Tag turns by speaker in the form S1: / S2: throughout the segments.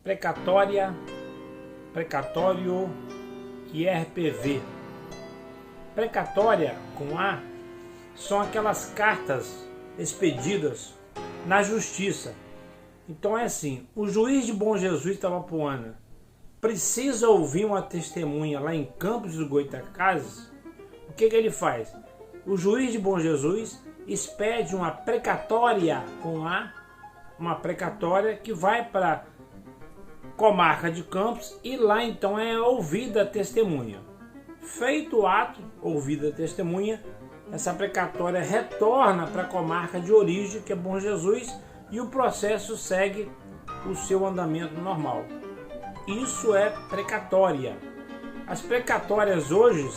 S1: Precatória, precatório e RPV. Precatória com A são aquelas cartas expedidas na justiça. Então é assim, o juiz de Bom Jesus de Itabapoana precisa ouvir uma testemunha lá em Campos dos Goytacazes. O que ele faz? O juiz de Bom Jesus expede uma precatória com A, uma precatória que vai para comarca de Campos e lá então é ouvida a testemunha. Feito o ato, ouvida a testemunha, essa precatória retorna para a comarca de origem, que é Bom Jesus, e o processo segue o seu andamento normal. Isso é precatória. As precatórias hoje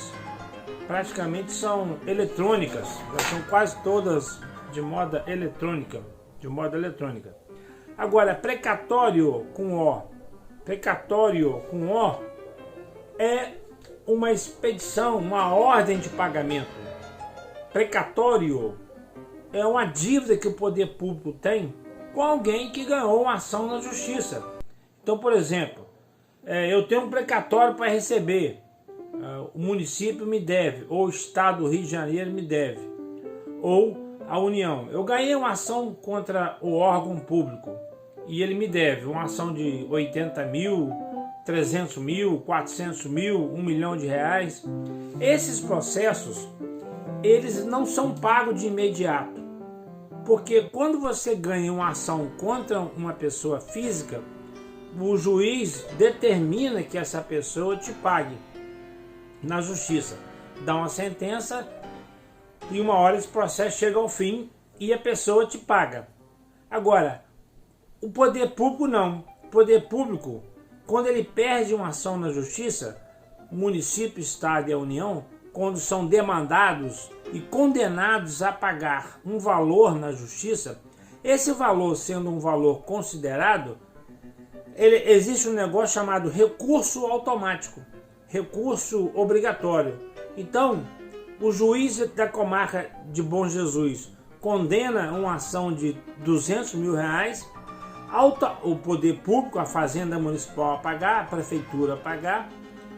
S1: praticamente são eletrônicas, já são quase todas de moda eletrônica, Agora, precatório com O é uma expedição, uma ordem de pagamento. Precatório é uma dívida que o poder público tem com alguém que ganhou uma ação na justiça. Então, por exemplo, eu tenho um precatório para receber, o município me deve, ou o estado do Rio de Janeiro me deve, ou a União. Eu ganhei uma ação contra o órgão público e ele me deve uma ação de 80 mil, 300 mil, 400 mil, 1 milhão de reais. Esses processos, eles não são pagos de imediato, porque quando você ganha uma ação contra uma pessoa física, o juiz determina que essa pessoa te pague na justiça, dá uma sentença e uma hora esse processo chega ao fim e a pessoa te paga. Agora, o poder público não. O poder público, quando ele perde uma ação na justiça, o município, o estado e a União, quando são demandados e condenados a pagar um valor na justiça, esse valor sendo um valor considerado, existe um negócio chamado recurso automático, recurso obrigatório. Então, o juiz da comarca de Bom Jesus condena uma ação de 200 mil reais, o poder público, a fazenda municipal a pagar, a prefeitura a pagar,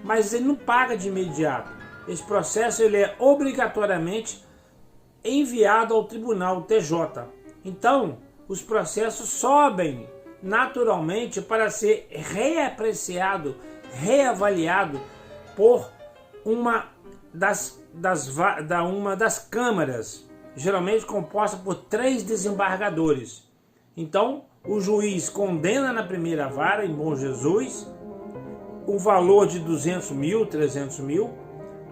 S1: mas ele não paga de imediato. Esse processo ele é obrigatoriamente enviado ao tribunal TJ. Então, os processos sobem naturalmente para ser reapreciado, reavaliado por uma das câmaras, geralmente composta por 3 desembargadores. Então, o juiz condena na primeira vara, em Bom Jesus, o valor de 200 mil, 300 mil,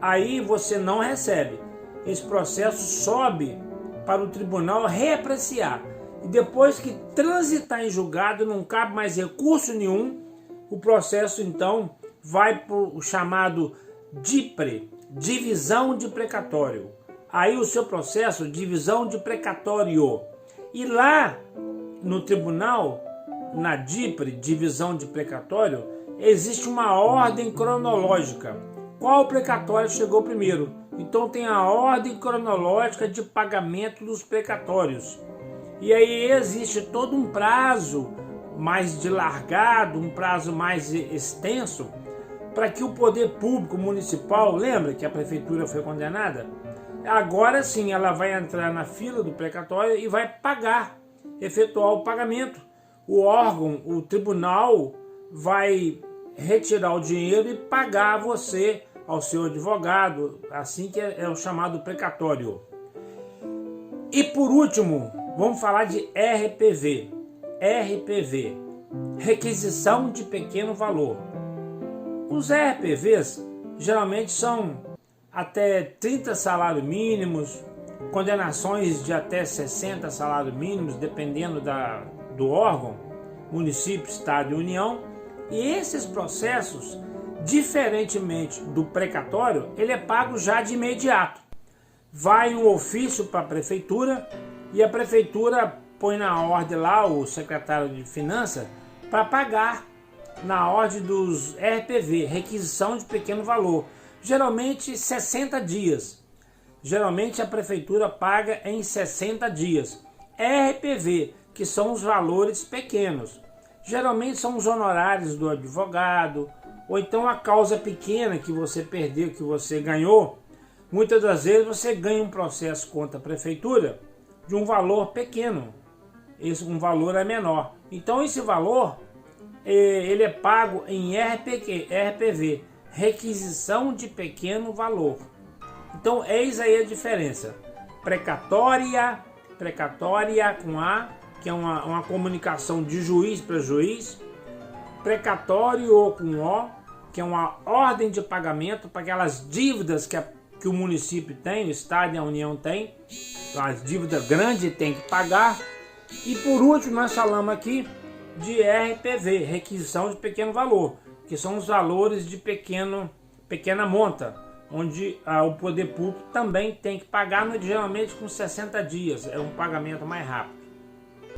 S1: aí você não recebe. Esse processo sobe para o tribunal reapreciar. E depois que transitar em julgado, não cabe mais recurso nenhum, o processo então vai para o chamado DIPRE, divisão de precatório. Aí o seu processo, divisão de precatório. E lá no tribunal, na DIPRE, divisão de precatório, existe uma ordem cronológica. Qual precatório chegou primeiro? Então tem a ordem cronológica de pagamento dos precatórios. E aí existe todo um prazo mais dilargado, um prazo mais extenso, para que o poder público municipal, lembra que a prefeitura foi condenada? Agora sim ela vai entrar na fila do precatório e vai pagar, efetuar o pagamento. O órgão, o tribunal, vai retirar o dinheiro e pagar a você, ao seu advogado, assim que é o chamado precatório. E por último, vamos falar de RPV. RPV, requisição de pequeno valor. Os RPVs geralmente são até 30 salários mínimos, condenações de até 60 salários mínimos, dependendo do órgão, município, estado e União. E esses processos, diferentemente do precatório, ele é pago já de imediato. Vai um ofício para a prefeitura e a prefeitura põe na ordem lá o secretário de Finanças para pagar na ordem dos RPV, requisição de pequeno valor. Geralmente 60 dias. Geralmente a prefeitura paga em 60 dias. RPV, que são os valores pequenos. Geralmente são os honorários do advogado, ou então a causa pequena que você perdeu, que você ganhou. Muitas das vezes você ganha um processo contra a prefeitura de um valor pequeno, um valor é menor. Então esse valor ele é pago em RPV, requisição de pequeno valor. Então eis aí a diferença. Precatória com A, que é uma comunicação de juiz para juiz. Precatório com O, que é uma ordem de pagamento para aquelas dívidas que o município tem, o Estado e a União tem. Então, as dívidas grandes tem que pagar. E por último nós falamos aqui de RPV, requisição de pequeno valor, que são os valores de pequena monta, onde o poder público também tem que pagar, geralmente com 60 dias, é um pagamento mais rápido.